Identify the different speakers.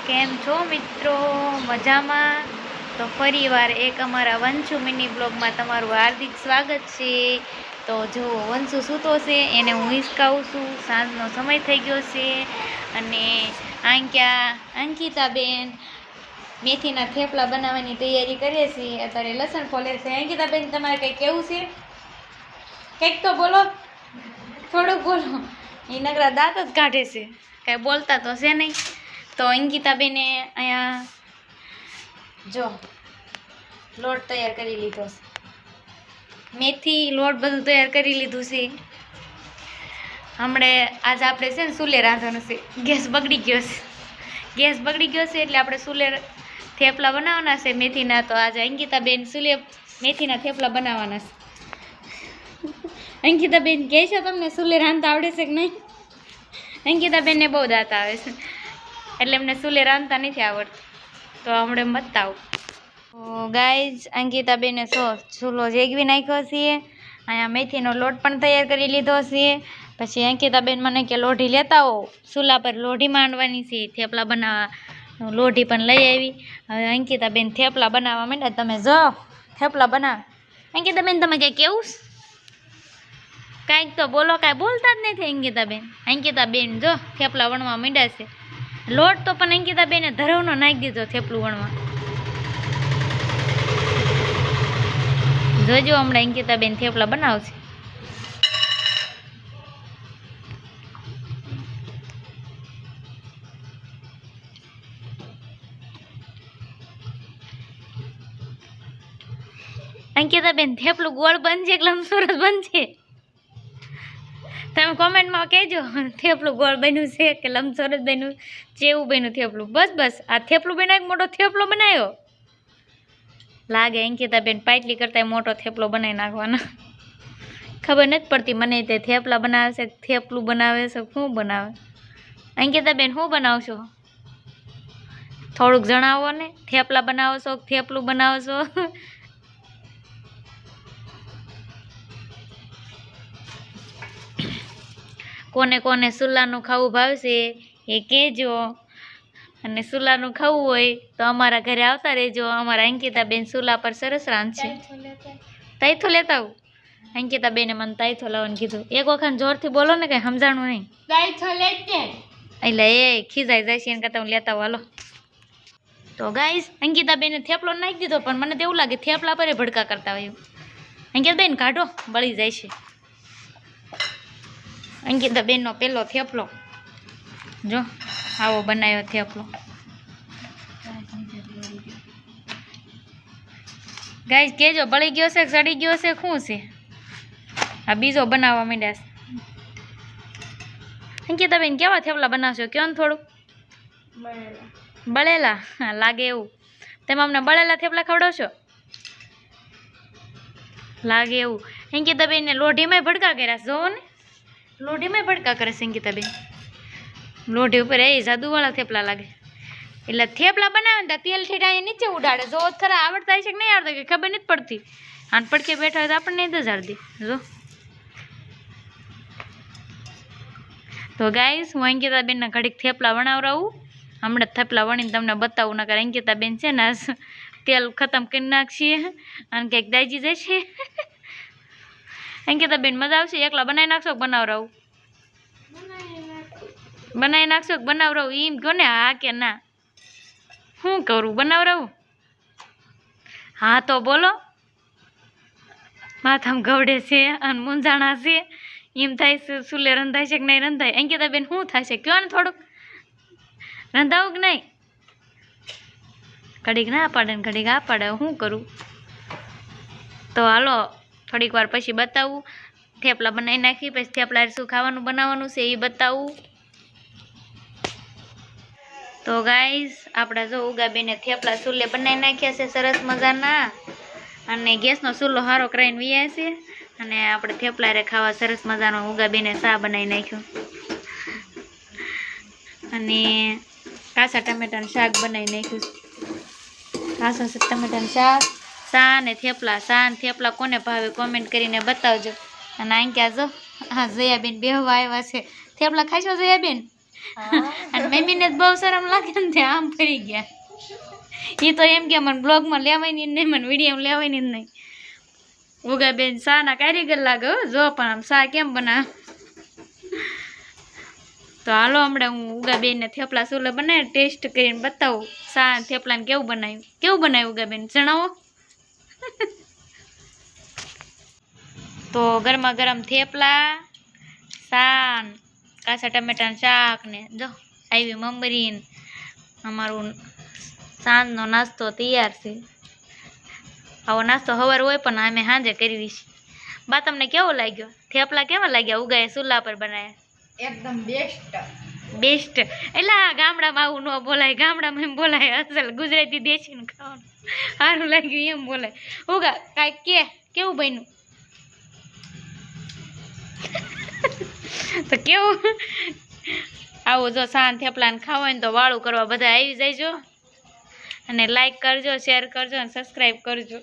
Speaker 1: કેમ છો મિત્રો? મજામાં? તો ફરીવાર એક અમારા વંશુ મિની બ્લોગમાં તમારું હાર્દિક સ્વાગત છે. તો જો વંશુ સૂતો છે, એને હું હિંચકાવું છું. સાંજનો સમય થઈ ગયો છે અને અંકિતાબેન મેથીના થેપલા બનાવવાની તૈયારી કરે છે. અત્યારે લસણ ફોલે છે. અંકિતાબેન, તમારે કંઈ કેવું છે? કંઈક તો બોલો, થોડુંક બોલો. એ નકરા દાંત જ કાઢે છે, કાંઈ બોલતા તો છે નહીં. તો અંકિતાબેને અહીંયા જો લોટ તૈયાર કરી લીધો છે, મેથી લોટ બધું તૈયાર કરી લીધું છે. હમણે આજે આપણે છે ને ચૂલે રાંધવાનું છે. ગેસ બગડી ગયો છે એટલે આપણે ચૂલે થેપલા બનાવવાના છે મેથીના. તો આજે અંકિતાબેન ચૂલે મેથીના થેપલા બનાવવાના છે. અંકિતાબેન કહે છે તમને ચૂલે રાંધતા આવડે છે કે નહીં? અંકિતાબેનને બહુ દાંત આવે છે એટલે એમને ચૂલે રાંધતા નથી આવડતું. તો હમણાં બતાવું. તો ગાઈઝ, અંકિતાબેને ચૂલો જેગવી નાખ્યો છે. અહીંયા મેથીનો લોટ પણ તૈયાર કરી લીધો છે. પછી અંકિતાબેન મને કે લોઢી લેતા આવો, ચૂલા પર લોઢી માંડવાની છે થેપલા બનાવવા. લોઢી પણ લઈ આવી. હવે અંકિતાબેન થેપલા બનાવવા માંડ્યા. તમે જો થેપલા બનાવે. અંકિતાબેન, તમે કંઈ કેવું? કાંઈક તો બોલો. કાંઈ બોલતા જ નથી અંકિતાબેન જો થેપલા વણવા માંડ્યા છે. લોટ તો પણ અંકિતાબેને ધરવનો નાખી દીધો થેપલું વણવા. જોજો હમણાં અંકિતાબેન થેપલા બનાવશે. અંકિતાબેન, થેપલું ગોળ બનશે કે લંબચોરસ બનશે? તમે કોમેન્ટમાં કહેજો થેપલું ગોળ બન્યું છે કે લંબચોરસ બન્યું, ચેવું બન્યું થેપલું. બસ આ થેપલું બનાવી મોટો થેપલો બનાવ્યો લાગે. અંકિતાબેન પાટલી કરતા મોટો થેપલો બનાવી નાખવાનો. ખબર નથી પડતી મને તે થેપલા બનાવે છે, થેપલું બનાવે છે, શું બનાવે? અંકિતાબેન, શું બનાવશો? થોડુંક જણાવો ને. થેપલા બનાવો છો, થેપલું બનાવો છો? કોને કોને ચૂલાનું ખાવું ભાવશે એ કહેજો. અને ચૂલાનું ખાવું હોય તો અમારા ઘરે આવતા રહેજો. અમારા અંકિતાબેન ચૂલા પર સરસ રાંધશે. તાઈથો લેતા આવું. અંકિતાબેને મને તાઈથો લાવવાનું કીધું. એક વખત જોરથી બોલો ને, કંઈ સમજાણું નહીં. એટલે એ ખીજાઈ જાય છે, એને કરતાં હું લેતા આવું. હાલો. તો ગાઈસ, અંકિતાબેને થેપલો નાખી દીધો, પણ મને તો એવું લાગે થેપલા પર ભડકા કરતા હોય. અંકિતાબેન, કાઢો, બળી જાય છે. અંકિતાબેનનો પહેલો થેપલો જો આવો બનાવ્યો થેપલો. ગાઈસ, કહેજો બળી ગયો છે, સડી ગયો છે, શું છે? આ બીજો બનાવવા માંડ્યા છે. અંકિતાબેન, કેવા થેપલા બનાવશો? કયો ને થોડું. બળેલા લાગે એવું. તમે અમને બળેલા થેપલા ખવડાવશો લાગે એવું. અંકિતાબેનને લોઢીમાં ભડકા કર્યા જોવો ને. લોઢીમાં ભડકા કરે છે અંકિતાબેન. લોઢી ઉપર એ જાદુવાળા થેપલા લાગે. એટલે થેપલા બનાવે ને તેલ ઠેઠા નીચે ઉડાડે. જો ખરા આવડતા છે કે નહીં આવડતા કે ખબર નથી પડતી. આન પડકે બેઠા હોય તો આપણને નહીં દજાડતી. જો તો ગાઈસ, હું અંકિતાબેનના ઘડીક થેપલા વણાવરાવું. હમણાં થેપલા વણીને તમને બતાવું. નકર અંકિતાબેન છે ને તેલ ખતમ કરી નાખશે અને કંઈક દાજી જશે. અંકિતાબેન, મજા આવશે? એકલા બનાવી નાખશો કે બનાવરાવું? બનાવી નાખશો કે બનાવરાવું? એમ કહો ને, હા કે ના. શું કરું, બનાવરાવું? હા તો બોલો. માથામાં ગવડે છે અને મૂંઝાણા છે. એમ થાય છે ચૂલે રંધાય છે કે નહીં રંધાય? અંકિતાબેન, શું થાય છે કયો ને થોડુંક. રંધાવું કે નહીં? ઘડીક ના પાડે ને ઘડીક આ પાડે, શું કરું? તો હાલો, થોડીક વાર પછી બતાવું. થેપલા બનાવી નાખી પછી થેપલા શું ખાવાનું બનાવવાનું છે એ બતાવું. તો ગાઈસ, આપણે જો ઉગાબેને થેપલા ચૂલે બનાવી નાખ્યા છે સરસ મજાના. અને ગેસનો ચૂલો સારો કરાવીને વ્યા છે. અને આપણે થેપલા રે ખાવા સરસ મજાનો ઉગાબેને ચા બનાવી નાખ્યો. અને કાચા ટમેટાનું શાક બનાવી નાખ્યું. કાચા ટમેટાનું શાક, ચા ને થેપલા. ચા ને થેપલા કોને ભાવે કોમેન્ટ કરીને બતાવજો. અને અંક્યા જો હા જયાબેન બેહવા આવ્યા છે. થેપલા ખાશો જયાબેન? અને મમ્મીને જ બહુ શરમ લાગે ને તે આમ ફરી ગયા. એ તો એમ કે મને બ્લોગમાં લેવાની જ નહીં, મને વિડીયોમાં લેવાની જ નહીં. ઉગાબેન શાના કારીગર લાગે જો, પણ આમ શા કેમ બનાવે. તો હાલો હમણાં હું ઉગાબેનને થેપલા સુલે બનાવી ટેસ્ટ કરીને બતાવું શા થેપલાને કેવું બનાવ્યું ઉગાબેન જણાવો. તો ગરમા ગરમ થેપલા, શાન, કાચા ટમેટાનું શાક ને જો આવી મમરીન અમારું સાંજનો નાસ્તો તૈયાર છે. આવો નાસ્તો સવાર હોય પણ અમે સાંજે કરવી છે. બા તમને કેવો લાગ્યો થેપલા? કેવા લાગ્યા ઉગાએ સુલા પર બનાવ્યા?
Speaker 2: એકદમ
Speaker 1: બેસ્ટ. એટલે ગામડામાં આવું ન બોલાય, ગામડામાં એમ બોલાય અસલ ગુજરાતી દેશીને ખાવાનું સારું લાગ્યું એમ બોલાય. ઉગા કાંઈક કેવું બન્યું? તો કેવું આવું જો સાંજ થેપલાને ખાવા હોય ને તો વાળું કરવા બધા આવી જાયજો, અને લાઈક કરજો, શેર કરજો અને સબસ્ક્રાઈબ કરજો.